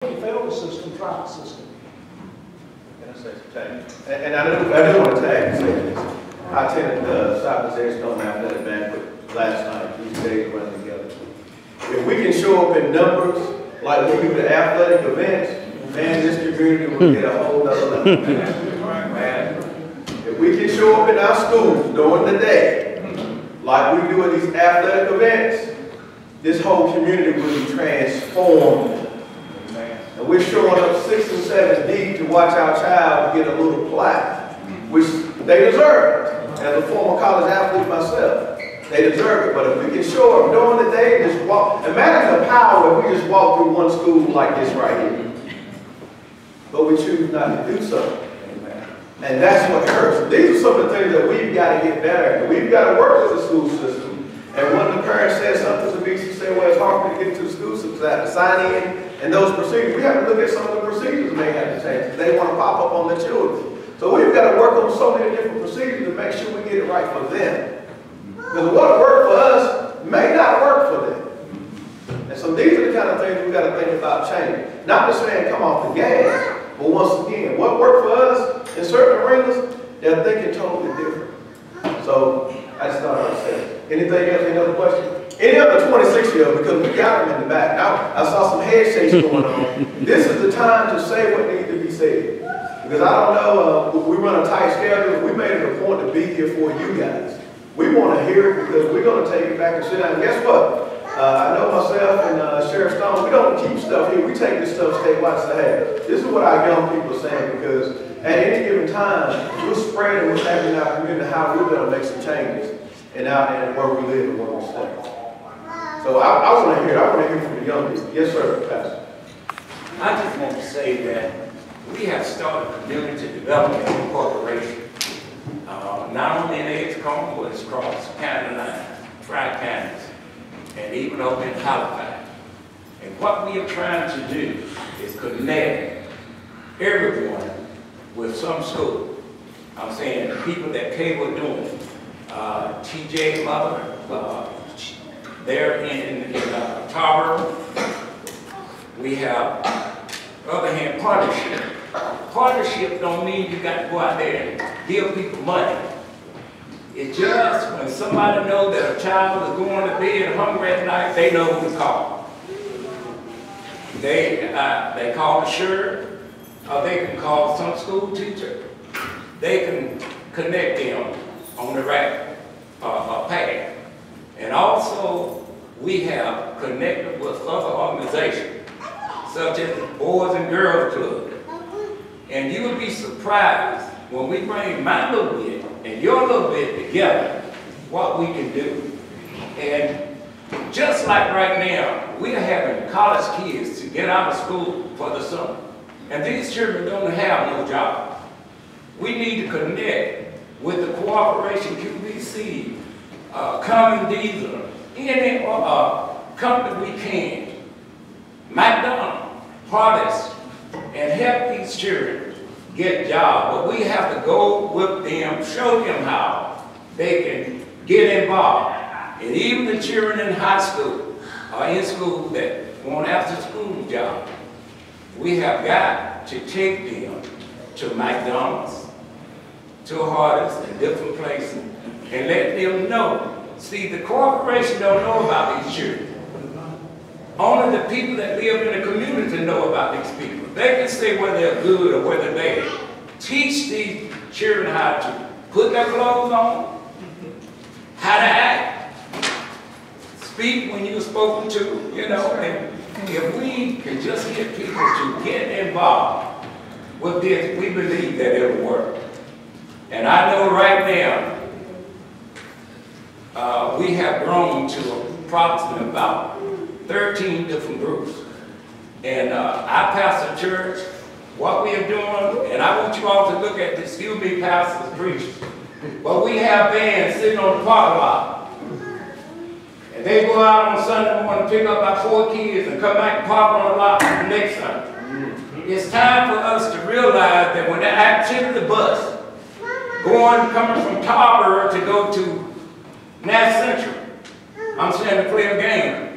Federal system, private system. And I say tag. And I do want to tag and say this. I attended the Southeast Asian Athletic Banquet last night. These days running together. If we can show up in numbers like we do the athletic events, man, this community will get a whole nother level. Man. If we can show up in our schools during the day, like we do at these athletic events, this whole community will be transformed. And we're showing up 6 and 7 deep to watch our child get a little plaque, which they deserve. As a former college athlete myself, they deserve it. But if we can show up during the day and just walk, imagine the power if we just walk through one school like this right here. But we choose not to do so. And that's what hurts. These are some of the things that we've got to get better at. We've got to work with the school system. And when the parent says something to me, she said, well, it's hard for me to get into the school system. I have to sign in and those procedures. We have to look at some of the procedures they have to change. They want to pop up on the children. So we've got to work on so many different procedures to make sure we get it right for them. Because what worked for us may not work for them. And so these are the kind of things we've got to think about changing. Not just saying come off the gas, but once again, what worked for us in certain arenas, they're thinking totally different. So I just thought I would say. Anything else? Any other question? Any other 26-year-old, because we got them in the back. Now, I saw some head shakes going on. This is the time to say what needs to be said. Because I don't know, we run a tight schedule. We made it a point to be here for you guys. We want to hear it because we're going to take it back and sit down. And guess what? I know myself and Sheriff Stone, we don't keep stuff here. We take this stuff statewide to have. This is what our young people are saying because at any given time, we're spreading what's happening in our community, how we're going to make some changes and out and where we live and where we stay. So I want to hear. I want to hear from the young people. Yes, sir, Pastor. I just want to say that we have started community development corporation, not only in Atkinson, but it's across the county line, tri-counties, and even over in Halifax. And what we are trying to do is connect everyone with some school. I'm saying the people that Kay were doing, TJ Mother, they're in Tarboro. We have, other hand, partnership. Partnership don't mean you got to go out there and give people money. It's just when somebody knows that a child is going to bed hungry at night, they know who to call. They call the sheriff, or they can call some school teacher. They can connect them on the right path. And also, we have connected with other organizations, such as the Boys and Girls Club. And you would be surprised when we bring my little bit and your little bit together, what we can do. And just like right now, we are having college kids to get out of school for the summer. And these children don't have no job. We need to connect with the Cooperation QVC, Common Diesel, any company we can, McDonald's, Harvest, and help these children get jobs. But we have to go with them, show them how they can get involved. And even the children in high school or in school that want after school jobs, we have got to take them to McDonald's, to Harvest, and different places, and let them know. See, the corporation don't know about these children. Only the people that live in the community know about these people. They can say whether they're good or whether they're bad. Teach these children how to put their clothes on, how to act, speak when you're spoken to, you know. And if we can just get people to get involved with this, we believe that it'll work. And I know right now, we have grown to approximately about 13 different groups. And I pastor a church. What we are doing, and I want you all to look at this, excuse me, pastors, preachers, but we have vans sitting on the parking lot. And they go out on Sunday morning, pick up about 4 kids, and come back and park on the lot the next Sunday. It's time for us to realize that when that activity bus coming from Tarboro to go to Nash Central, I'm saying to play a game,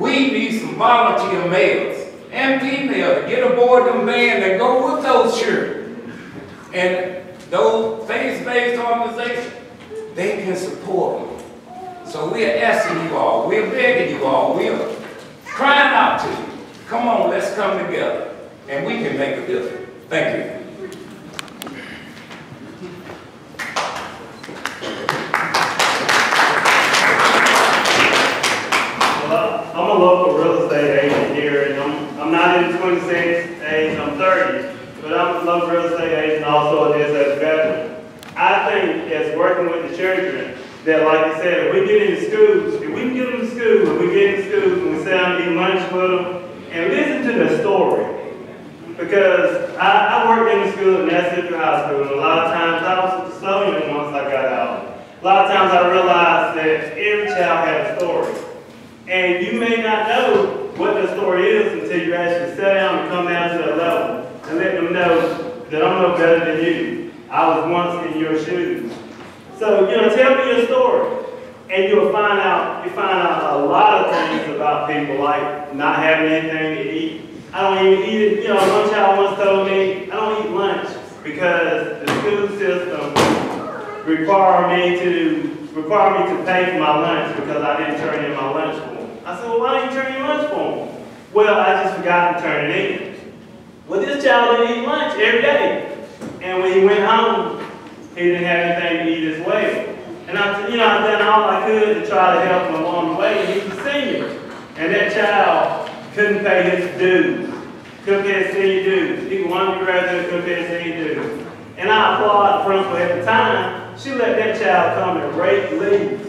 we need some volunteer males and female to get aboard them vans that go with those children. And those faith-based organizations, they can support them. So we're asking you all, we're begging you all, we're crying out to you. Come on, let's come together, and we can make a difference. Thank you. I'm a local real estate agent here, and I'm not in 26 age, I'm 30, but I'm a local real estate agent also as a veteran. I think as working with the children, that like you said, if we get into schools, if we can get them to school, if we get into schools and we sit down and eat lunch with them, and listen to their story. Because I worked in the school in Atkinson High School, and a lot of times I was a custodian once I got out. A lot of times I realized that every child had a story. And you may not know what the story is until you actually sit down and come down to their level and let them know that I'm no better than you. I was once in your shoes. So, tell me your story. And you'll find out a lot of things about people, like not having anything to eat. I don't even eat it. One child once told me, I don't eat lunch because the school system require me to pay for my lunch because I didn't turn in my lunch form. I said, well, why didn't you turn in your lunch form? Well, I just forgot to turn it in. Well, this child didn't eat lunch every day. And when he went home, he didn't have anything to eat as well. And I've done all I could to try to help him along the way. He was a senior. And that child couldn't pay his dues. Couldn't pay his senior dues. He wanted to graduate, couldn't pay his senior dues. And I applaud the principal at the time. She let that child come and rake leaves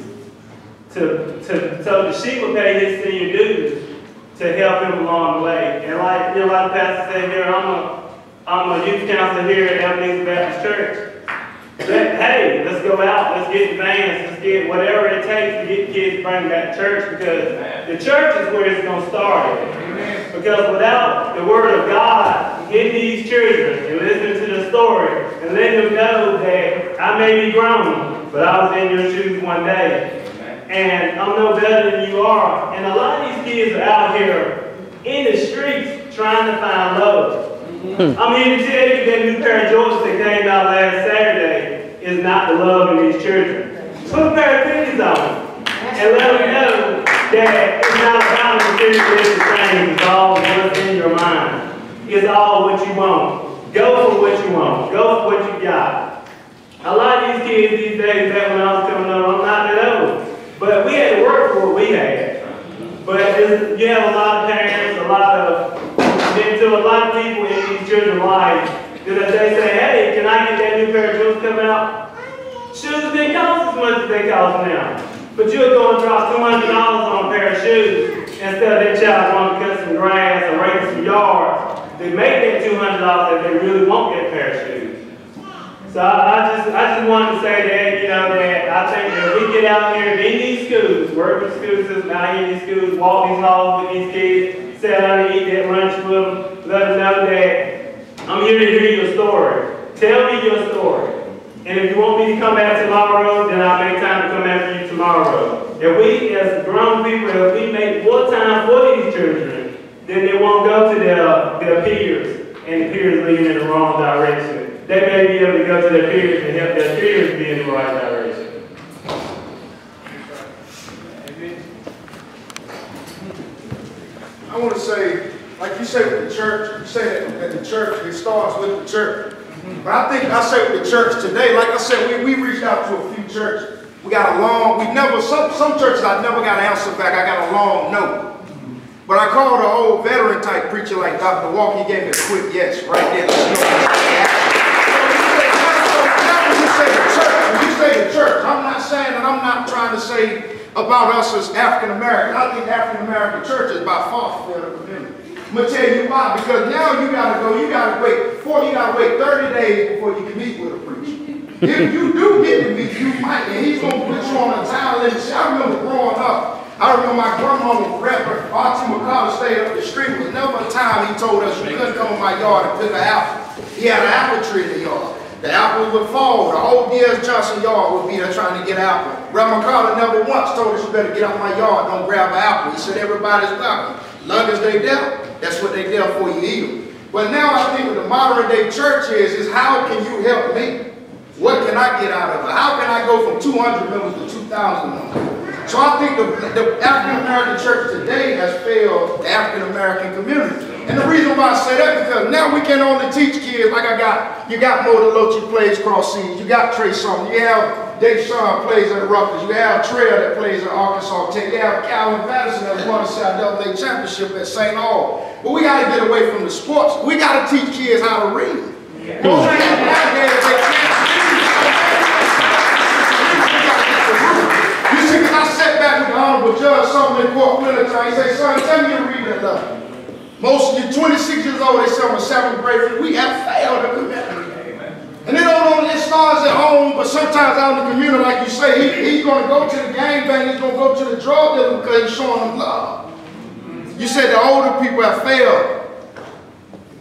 so that she would pay his senior dues to help him along the way. And like the pastor said here, I'm a youth counselor here at Ebenezer Baptist Church. Hey, let's go out, let's get vans, let's get whatever it takes to get kids to bring back to church, because the church is where it's going to start. Because without the word of God, getting these children and listening to the story and letting them know that I may be grown, but I was in your shoes one day. And I'm no better than you are. And a lot of these kids are out here in the streets trying to find love. I'm here to tell you that new pair of Jordans that came out last Saturday is not the love in these children. Put a pair of pennies on them and let them know that it's not about the materialistic things, it's all what's in your mind. It's all what you want. Go for what you want. Go for what you got. A lot of these kids these days, back when I was coming up, I'm not that old. But we had to work for what we had. But you have a lot of parents, a lot of people in these children's lives that they say, hey, can I get that new pair of shoes coming out? Shoes didn't cost as much as they cost now. But you'll go and drop $200 on a pair of shoes instead of that child going to cut some grass or rake some yards. They make that $200 if they really want that pair of shoes. So I just wanted to say that, that I think that we get out here in these schools, work with school systems out here in these schools, walk these halls with these kids, sit down and eat that lunch with them, let them know that I'm here to hear your story. Tell me your story. And if you want me to come back tomorrow, then I'll make time to come after you tomorrow. If we, as grown people, if we make more time for these children, then they won't go to their peers, and the peers leading in the wrong direction. They may be able to go to their peers and help their peers be in the right direction. I want to say, like you say with the church, you say that the church, it starts with the church. But I think I say with the church today, like I said, we reached out to a few churches. We got a long, some churches I never got an answer back. I got a long note. But I called an old veteran type preacher like Dr. Walker. He gave me a quick yes right there. When you say the church, I'm not saying that I'm not trying to say about us as African Americans. I think African American church is by far better than them. I'm gonna tell you why. Because now you gotta wait 30 days before you can meet with a preacher. If you do get to meet, you might, and he's gonna put you on a time limit. I remember growing up. I remember my grandmama, Reverend Archie McCullough, stayed up the street. There was never a time he told us you couldn't come in my yard and pick an apple. He had an apple tree in the yard. The apples would fall. The whole D.S. Johnson yard would be there trying to get apple. Reverend McCullough never once told us you better get out my yard, don't grab an apple. He said everybody's welcome. Long as they there, That's what they there for, you eat them. But now I think what the modern day church is how can you help me? What can I get out of it? How can I go from 200 members to 2,000 members? So I think the African American church today has failed the African American community. And the reason why I say that because now we can only teach kids like you got Mo DeLoche plays cross seas, you got Trey Sumner, you have Dave Sean plays at Rutgers, you have Trail that plays at Arkansas Tech, you have Calvin Patterson that won the CIAA championship at St. Paul. But we got to get away from the sports. We got to teach kids how to read. Most people nowadays, they can't read. You see, because I sat back with the Honorable Judge, something in court winter time, he said, son, tell me your reading level. Most of you 26 years old, they say I'm a 7th grader. We have failed the community. And it starts at home, but sometimes out in the community, like you say, he's going to go to the gangbang, he's going to go to the drug dealer because he's showing them love. You said the older people have failed.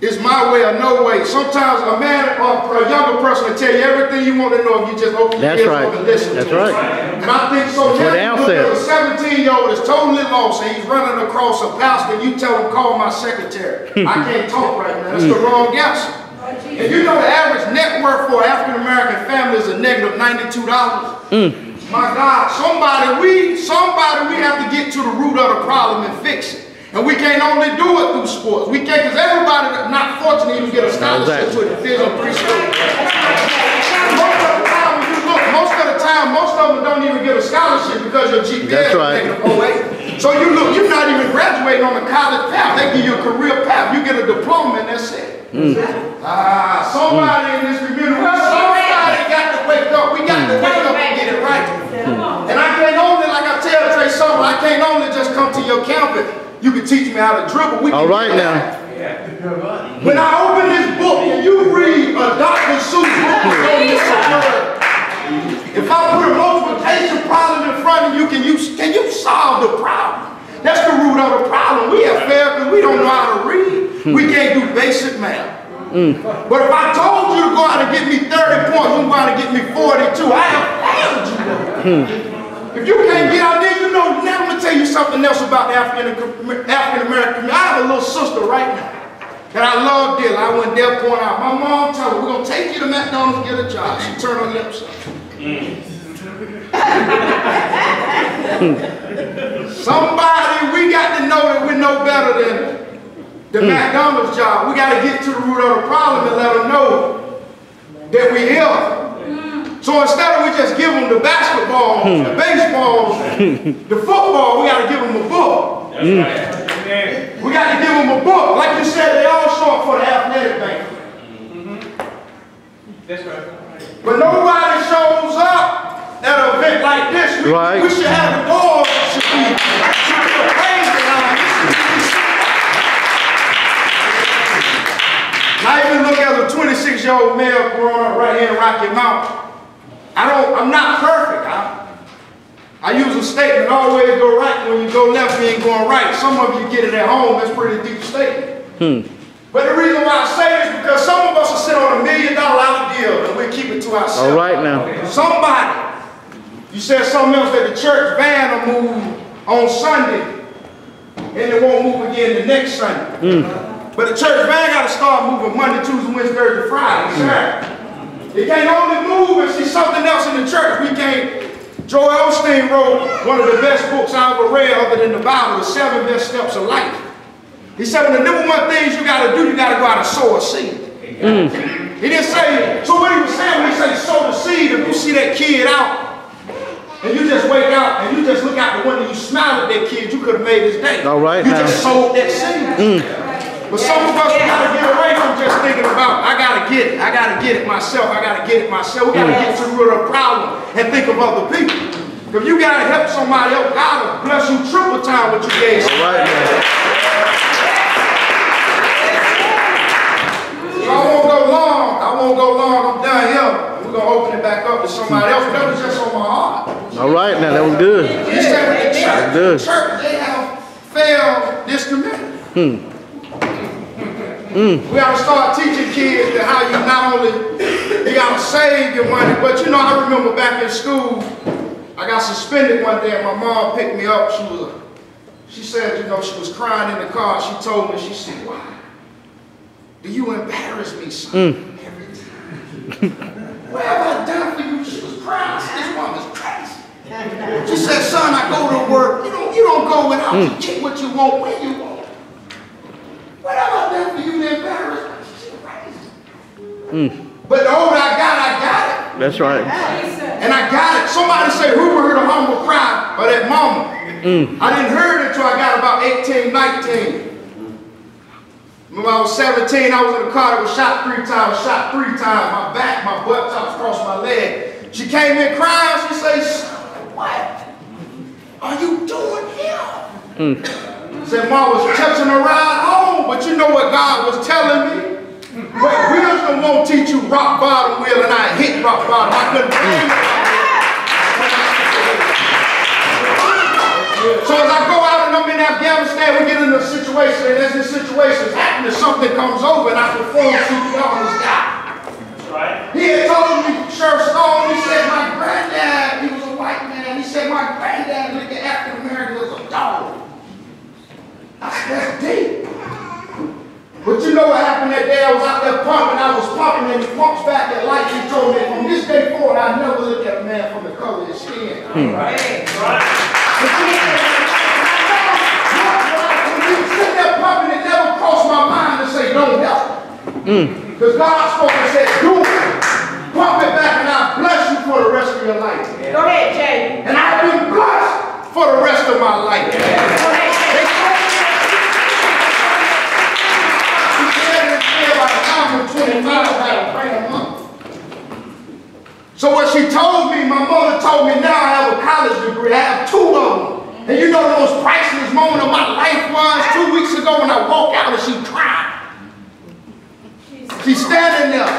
It's my way or no way. Sometimes a man or a younger person will tell you everything you want to know if you just open your ears up and listen to it. That's right. And I think so. Now you look at a 17-year-old that's totally lost and he's running across a pastor and you tell him, call my secretary. I can't talk right now. That's the wrong answer. And you know the average net worth for an African-American family is a negative $92. My God, somebody we have to get to the root of the problem and fix it. And we can't only do it through sports. We can't, because everybody that's not fortunate even get a scholarship to a Division III school. Most of the time, when you look, most of them don't even get a scholarship because your GPA is negative 08. So you look, you're not even graduating on a college path. They give you a career path. You get a diploma and that's it. Somebody in this community, somebody got to wake up. We got to wake up and get it right. And I can't only, like I tell Trey Sumner, I can't only just come to your campus. You can teach me how to dribble. We can now. When I open this book and you read a Dr. Seuss book on this word, if I put a multiplication problem in front of you, can you solve the problem? That's the root of the problem. We have failed because we don't know how to read. We can't do basic math. But if I told you to go out and get me 30 points, you go out and get me 42, I have failed you. If you can't get out there, you know, now I'm going to tell you something else about the African-American community. I have a little sister right now that I love dearly. I went there point out. My mom told her, we're going to take you to McDonald's and get a job. She turned her lips up. Somebody, we got to know that we know better than the McDonald's job. We got to get to the root of the problem and let them know that we're here. So instead of we just give them the basketball, the baseball, the football, we got to give them a book. That's right. We got to give them a book. Like you said, they all show up for the athletic banquet. That's right. But nobody shows up at an event like this. We should have the doors should be praised behind this. I even look at a 26-year-old male growing up right here in Rocky Mountain. I'm not perfect. I use a statement, always go right. When you go left, you ain't going right. Some of you get it at home. That's a pretty deep statement. But the reason why I say it is because some of us will sit on $1 million idea and we keep it to ourselves. All right now. Somebody, you said something else that the church van will move on Sunday and it won't move again the next Sunday. But the church van got to start moving Monday, Tuesday, Wednesday, Thursday, Friday, Saturday. It can't only move and see something else in the church. We can't. Joel Osteen wrote one of the best books I ever read other than the Bible, The 7 Best Steps of Life. He said one of the number one things you got to do, you got to go out and sow a seed. He didn't say, so what he was saying when he said sow the seed, if you see that kid out and you just wake out and you just look out the window, you smile at that kid, you could have made his day. All right, you just sowed that seed. But some of us got to get away from just thinking about, I got to get it myself, I got to get it myself. We got to get to the root of the problem and think of other people. If you got to help somebody else, God will bless you triple time what you gave. All right, man. So I won't go long, I'm done here. We're going to open it back up to somebody else. That was just on my heart. All right, now that was good. You said with the church, they have failed this community. We got to start teaching kids that how you not only, you got to save your money, but you know, I remember back in school, I got suspended one day and my mom picked me up. She said, you know, she was crying in the car. She told me, she said, why do you embarrass me, son, every time? What have I done for you? She was crying. I said, this woman's crazy. She said, son, I go to work. You don't go without you get what you want when you want. What have I done for you to embarrass me? She's crazy. But the older I got it. That's right. And I got it. Somebody say, who heard a humble cry or that mama? I didn't hear it until I got about 18, 19. When I was 17, I was in a car that was shot 3 times, my back, my butt chops across my leg. She came in crying, she says, what are you doing here? Said, Mom was touching her ride home, but you know what God was telling me? But wisdom won't teach you rock bottom, Will, and I hit rock bottom. I couldn't blame it. So as I go out and I'm in Afghanistan, we get in a situation, and as this situation is happening, something comes over and I perform CPR on this guy. That's right. He had told me, Sheriff Stone, he said, my granddad, he was a white man, he said, my granddad looked at African Americans as a dog. I said, that's deep. But you know what happened that day? I was out there pumping, and he pumps back that light. He told me, from this day forward, I never look at a man from the color of his skin. Right. But you sitting there pumping, it never crossed my mind to say, don't help. Because God spoke and said, do it. Pump it back, and I'll bless you for the rest of your life. Go ahead, Jay. And I've been blessed for the rest of my life. Go ahead, Jay. By the time I'm 25, I had a brand month. So what she told me, my mother told me, now I have a college degree. I have 2 of them. And you know the most priceless moment of my life was 2 weeks ago when I walked out and she cried. She's standing there.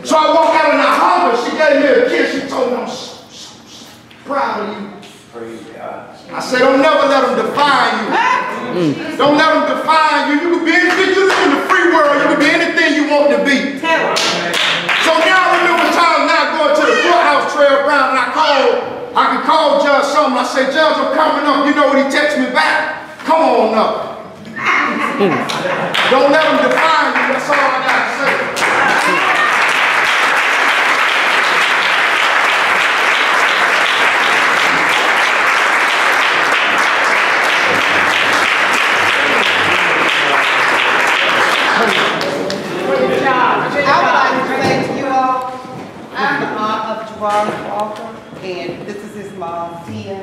So I walked out and I hugged her. She gave me a kiss. She told me, I'm so proud of you. I said, don't never let them define you. Don't let them define you. You can be anything you live in the free world. You can be anything you want to be. So now I remember times now going to the courthouse trail ground and I can call Judge something. I say, Judge, I'm coming up. You know what he texts me back? Come on up. Don't let them define you. That's all I got to say. I would like to say to you all, I'm the aunt of JKelly Walker, and this is his mom, Tia.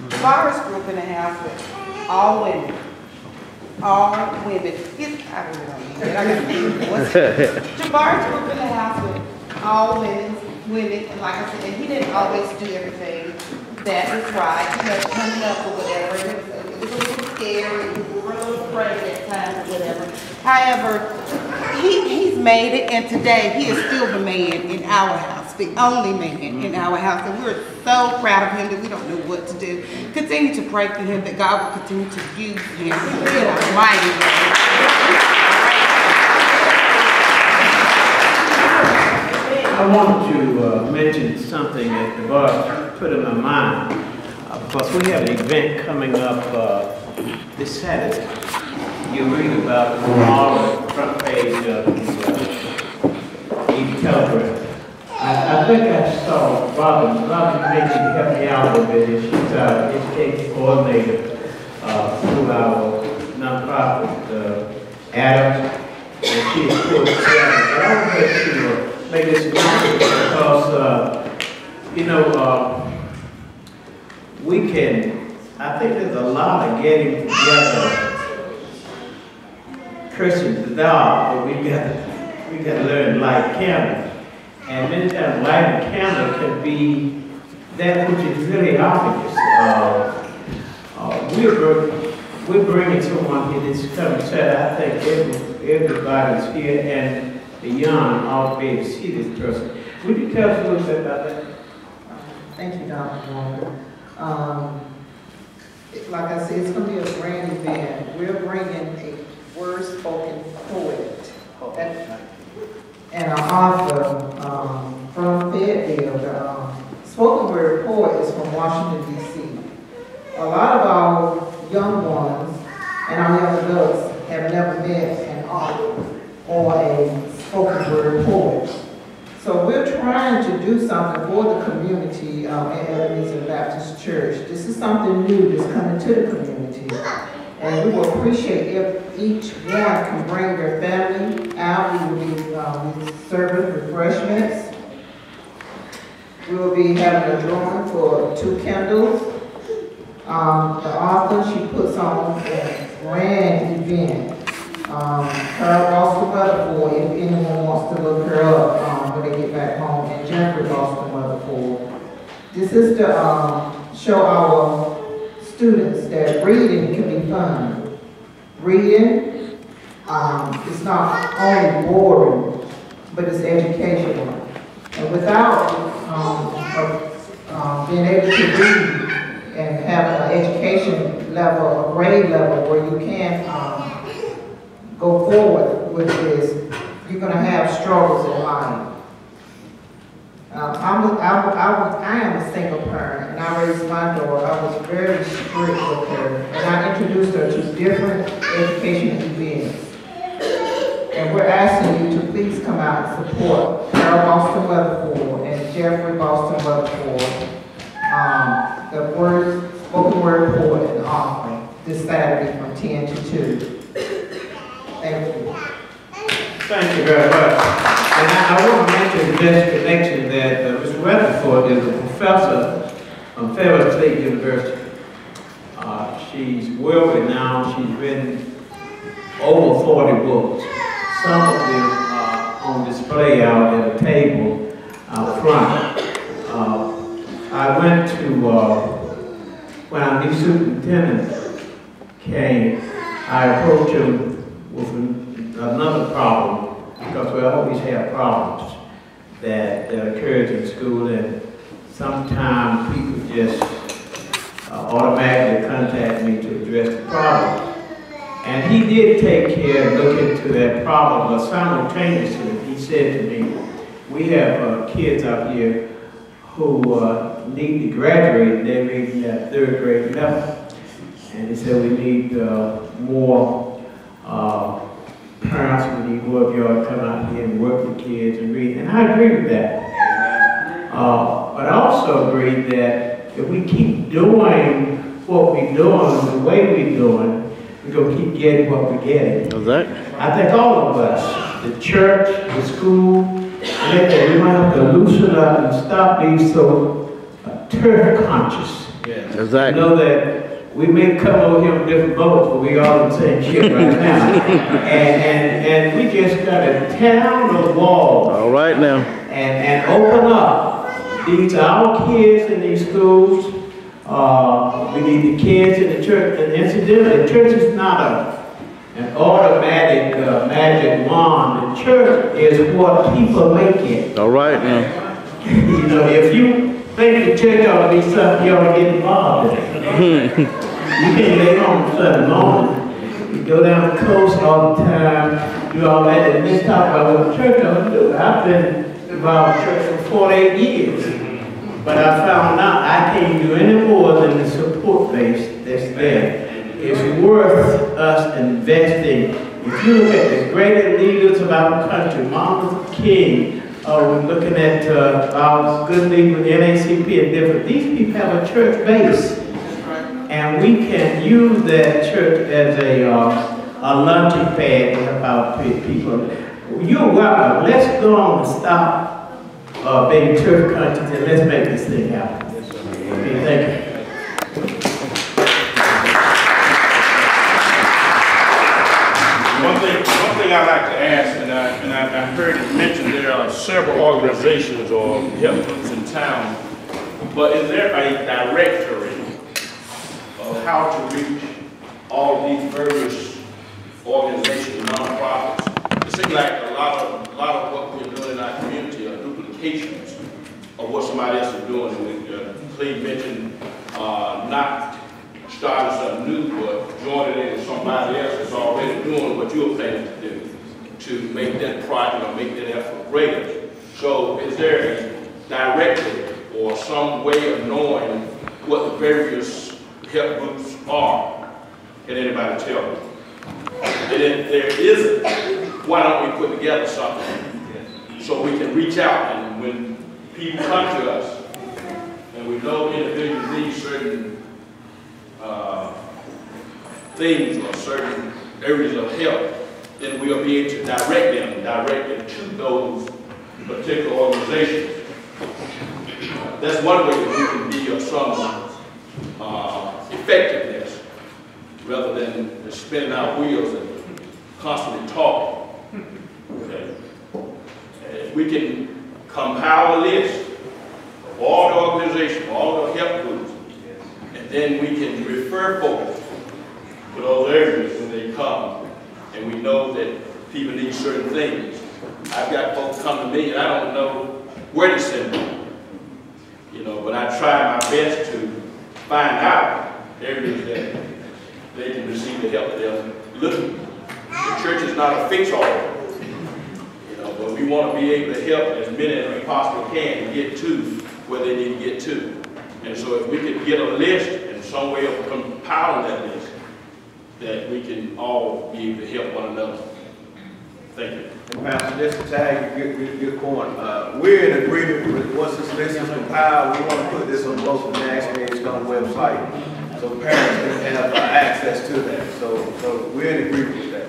JKelly's grew up in a house with all women. All women. I really don't mean that. I got to think JKelly's grew up in a house with all women, and like I said, and he didn't always do everything that was right. He had coming up or whatever. It was a little scary. We were a little afraid at times or whatever. However, he's made it, and today he is still the man in our house, the only man in our house, and we're so proud of him that we don't know what to do. Continue to pray for him that God will continue to use him in a mighty way. I wanted to mention something that the boss put in my mind, because we have an event coming up this Saturday. You read about it on the front page of the Telegram. I think I saw Robin maybe help me out a little bit. She's our education coordinator through our nonprofit, Adams, and she is still together. But I want to make this announcement because, you know, we can, I think there's a lot of getting together, Christians to God, but we got to learn light candle. And many times light and candle can be that which is really obvious. We're bringing someone here this coming Saturday. I think everybody's here and the young ought to be able to see this person. Would you tell us a little bit about that? Thank you, Dr. Walker. Like I said, it's going to be a grand event. We're bringing a word-spoken poet and an author from Fayetteville. The spoken word poet is from Washington, D.C. A lot of our young us have never met an author or a spoken word poet. So we're trying to do something for the community at Ebenezer Baptist Church. This is something new that's coming to the community. And we will appreciate if each one can bring their family out. We will be serving refreshments. We will be having a drawing for 2 candles. The author, she puts on a grand event. Her Boston Weatherford, if anyone wants to look her up when they get back home, and Jeffrey Boston Weatherford. This is to show our students that reading can be fun. Reading is not only boring, but it's educational. And without being able to read and have an education level, a grade level where you can go forward with this, you're going to have struggles in life. I am a single parent, and I raised my daughter. I was very strict with her, and I introduced her to different educational events. And we're asking you to please come out and support Carol Boston Weatherford and Jeffrey Boston Weatherford, the spoken word poet and author, this Saturday from 10 to 2. Thank you. Thank you very much. And I want to mention in this connection that Ms. Weatherford is a professor from Fairfield State University. She's wealthy now. She's written over 40 books. Some of them are on display out at a table out front. I went to, when our new superintendent came, I approached him with another problem, because we always have problems that occur in school, and sometimes people just automatically contact me to address the problem. And he did take care and look into that problem, but simultaneously he said to me, we have kids out here who need to graduate, and they're reading at 3rd grade level. And he said we need more parents, we need more of y'all to come out here and work with kids and read. And I agree with that. But I also agree that if we keep doing what we're doing the way we're doing, we're going to keep getting what we're getting. Exactly. I think all of us, the church, the school, and we might have to loosen up and stop being so turf conscious. Yeah. Exactly. You know that we may come over here on different boats, but we all in the same ship right now. and we just got to tear down those walls. All right now. And open up. These are our kids in these schools. We need the kids in the church. And incidentally, the church is not an automatic magic wand. The church is what people make it. All right now. You know, if you think the church ought to be something, you ought to get involved in it. You can't lay home Sunday morning. You go down the coast all the time, do all that, and then talk about what the church ought to do. I've been involved in church for 48 years. But I found out I can't do any more than the support base that's there. It's worth us investing. If you look at the greatest leaders of our country, Martin Luther King, we're looking at our good leaders with NACP and different. These people have a church base. And we can use that church as a launching pad to help our people. You're welcome. Let's go on and stop being turf countries, and let's make this thing happen. Okay, thank you. One thing I'd like to ask, and I heard it mentioned there are several organizations or help groups in town, but is there a directory of how to reach all these various organizations, nonprofits? It seems like a lot of what we're doing in our community are duplications of what somebody else is doing. And Clee mentioned not starting something new, but joining in with somebody else that's already doing what you're planning to do to make that project or make that effort greater. So is there a directory or some way of knowing what the various help groups are? Can anybody tell me? And if there isn't, why don't we put together something so we can reach out, and when people come to us and we know individuals need certain things or certain areas of help, then we'll be able to direct them to those particular organizations. That's one way that we can be of some effectiveness rather than just spinning our wheels and constantly talking. Okay. We can compile a list of all the organizations, all the help groups, and then we can refer folks to those areas when they come, and we know that people need certain things. I've got folks come to me and I don't know where to send them, you know, but I try my best to find out areas that they can receive the help that they're looking for. The church is not a fix-all, you know, but we want to be able to help as many as we possibly can to get to where they need to get to. And so if we could get a list and some way of compiling that list, that we can all be able to help one another. Thank you. And Pastor, just to tag your point, we're in agreement with once this list is compiled, we want to put this on both the National and Stone website so parents can have access to that. So we're in agreement with that.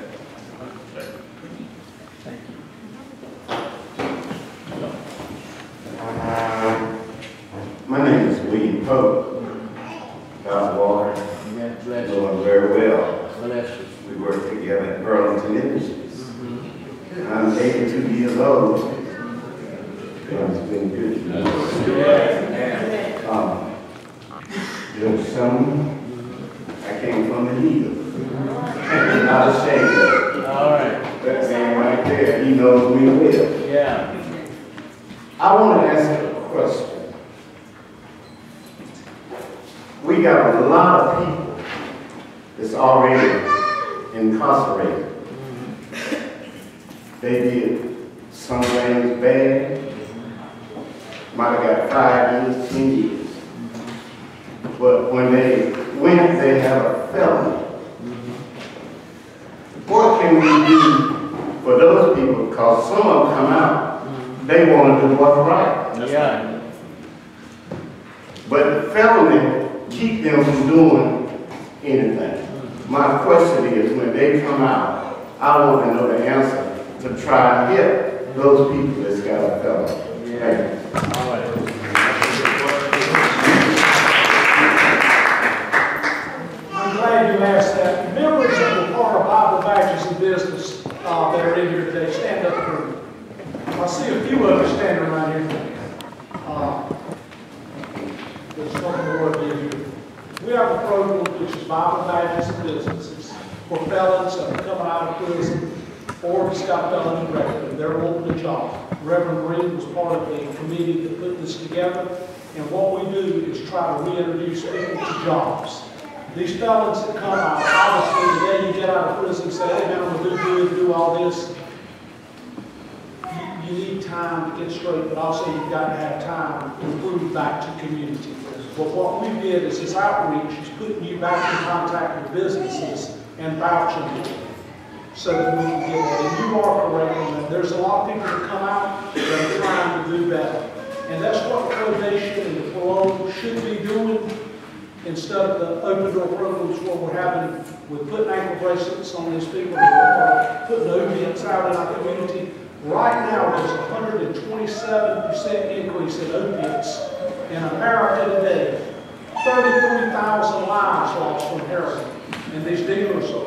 My name is William Pope. Dr. Walker. Know him very well. We work together at Burlington Industries. I'm 82 years old. God's been good to me. This summer, I came from the Eagle. And I'm not ashamed of it. All right. That man right there, he knows me well. Yeah. I want to ask you a question. We got a lot of people that's already incarcerated. They did some things bad, might have got 5 years, 10 years. But when they went, they have a felony. What can we do for those people? Because some of them come out, they want to do what's right. Yeah. But the felony keep them from doing anything. My question is, when they come out, I want to know the answer to try and help those people that's got a felony. Yeah. All right. I'm glad you asked that. Members of the part of Bible Badges and Business that are in here today, stand up for me. I see a few of you standing around here. There's something more of you. We have a program which is Bible Badges and Businesses for felons that are coming out of prison or just got felony record and they're wanting a job. Reverend Green was part of the committee that put this together, and what we do is try to reintroduce people to jobs. These felons that come out, obviously the day you get out of prison and say, hey man, I'm going to do good, do all this, you need time to get straight, but also you've got to have time to move back to community. But what we did is this outreach is putting you back in contact with businesses and vouching them so that we can get that. And you are correct on that. There's a lot of people that come out that are trying to do better. And that's what probation and the parole should be doing instead of the open door programs where we're having, we're putting ankle bracelets on these people that are putting opiates out in our community. Right now, there's a 127% increase in opiates in America today. 33,000 lives lost from heroin. And these dealers are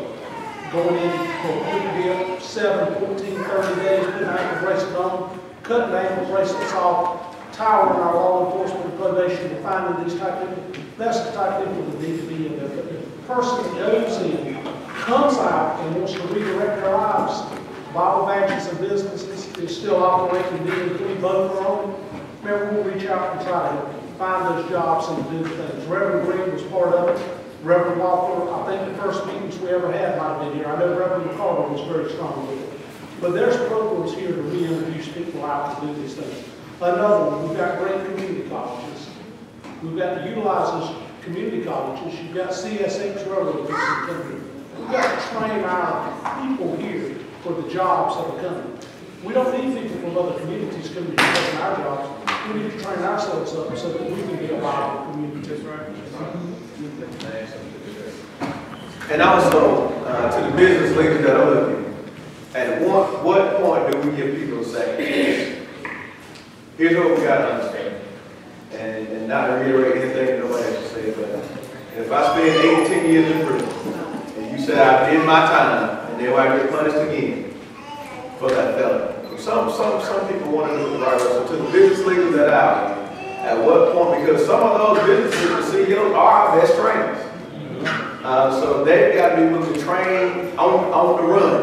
going in for a quick deal, 7, 14, 30 days, putting ankle bracelets on, cutting ankle bracelets off, towering our law enforcement and probation to finding these type of people. That's the type of people that need to be in there. But if the person that goes in comes out and wants to redirect their lives, Bible Badges and Businesses is still operating, we both are on it. Remember, we'll reach out and try to find those jobs and do things. Reverend Green was part of it. Reverend Walker, I think the first meetings we ever had might have been here. I know Reverend McCarter was very strong with it. But there's programs here to reintroduce people out to do these things. Another one, we've got great community colleges. We've got to utilize those community colleges. You've got CSX Railroad fixing to come here. we've got to train our people here for the jobs that are coming. We don't need people from other communities coming to take our jobs. We need to train ourselves up so that we can be a viable community. And also, to the business leaders that are looking, at what point do we give people a second chance? Here's what we got to understand. And not to reiterate anything nobody has to say, but if I spend 8 or 10 years in prison, and you say I did my time, and then I get punished again for that felony. Some people want to do it right. So to the business leaders that are out, at what point, because some of those business leaders, CEOs, are our best trainers. So they've got to be willing to train on the run.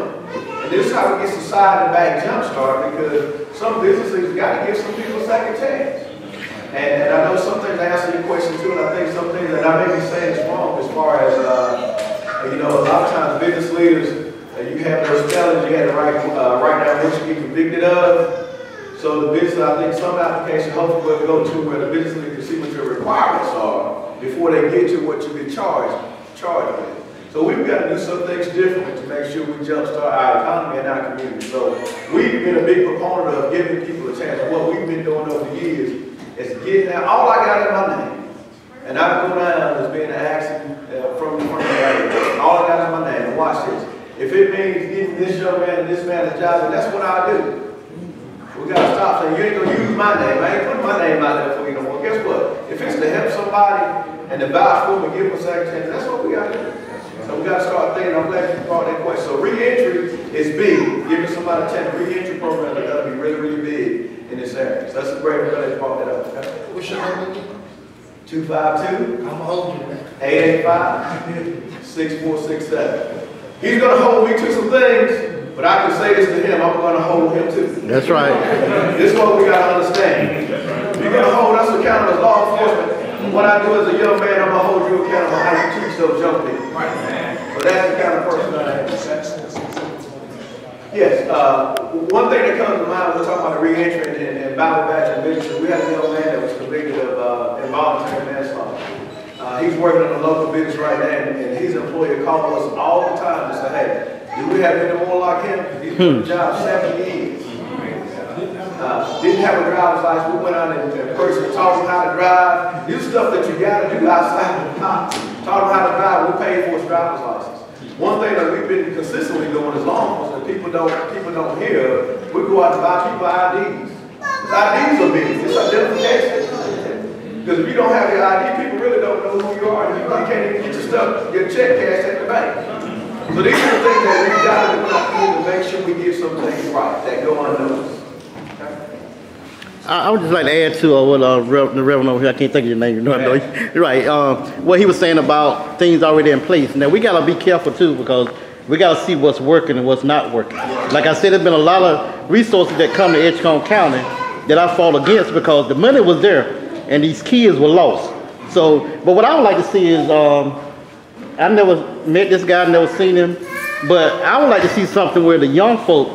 And this is how we get society back jump-started, because some business leaders got to give some people a second chance. And I know some things I answer your question too, and I think some things that I may be saying is wrong as far as, you know, a lot of times business leaders, you have those felons, you had to write down what you get convicted of. So the business, I think some applications hopefully will go to where the business leader can see what your requirements are before they get to what you've been charged with. So we've got to do some things differently to make sure we jumpstart our economy and our community. So we've been a big proponent of giving people a chance. What we've been doing over the years is getting out. All I got in my name, and I go down as being an accident from the area. All I got in my name. And watch this. If it means getting this young man and this man a job, then that's what I do. We got to stop saying, you ain't going to use my name. I ain't putting my name out there for you no more. Guess what? If it's to help somebody and to vouch for them and give them a second chance, that's what we got to do. So we got to start thinking. I'm glad you brought that question. So re-entry is big. Giving somebody a chance. Re-entry programs are going to be really, really big in this area. So that's a great way to brought that up. Okay? What's your number? 252. I'm holding you. 885-6467. He's going to hold me to some things, but I can say this to him, I'm going to hold him too. That's right. This is what we got to understand. You're going to hold us accountable as law enforcement. What I do as a young man, I'm going to hold you accountable how you teach those young people. So that's the kind of person I am. Yes, one thing that comes to mind, we're talking about the re-entry and Bible batch and business. We had a young man that was convicted of involuntary manslaughter. He's working in a local business right now, and his employer calls us all the time to say, hey, do we have any more like him? He's been on the job 7 years. Didn't have a driver's license. We went out and person taught him how to drive. This is stuff that you got to do outside the box. Taught him how to drive. We paid for his driver's license. One thing that we've been consistently doing as law enforcement, people don't hear, we go out and buy people IDs. IDs are big. It's identification. Because if you don't have your ID, people really don't know who you are. You can't even get your stuff, your check cashed at the bank. So these are the things that we've got to do to make sure we get some things right that go unnoticed. I would just like to add to what the Reverend over here, I can't think of your name, right, what he was saying about things already in place. Now we got to be careful too, because we got to see what's working and what's not working. Like I said, there's been a lot of resources that come to Edgecombe County that I fought against because the money was there and these kids were lost. So, but what I would like to see is, I never met this guy, never seen him, but I would like to see something where the young folk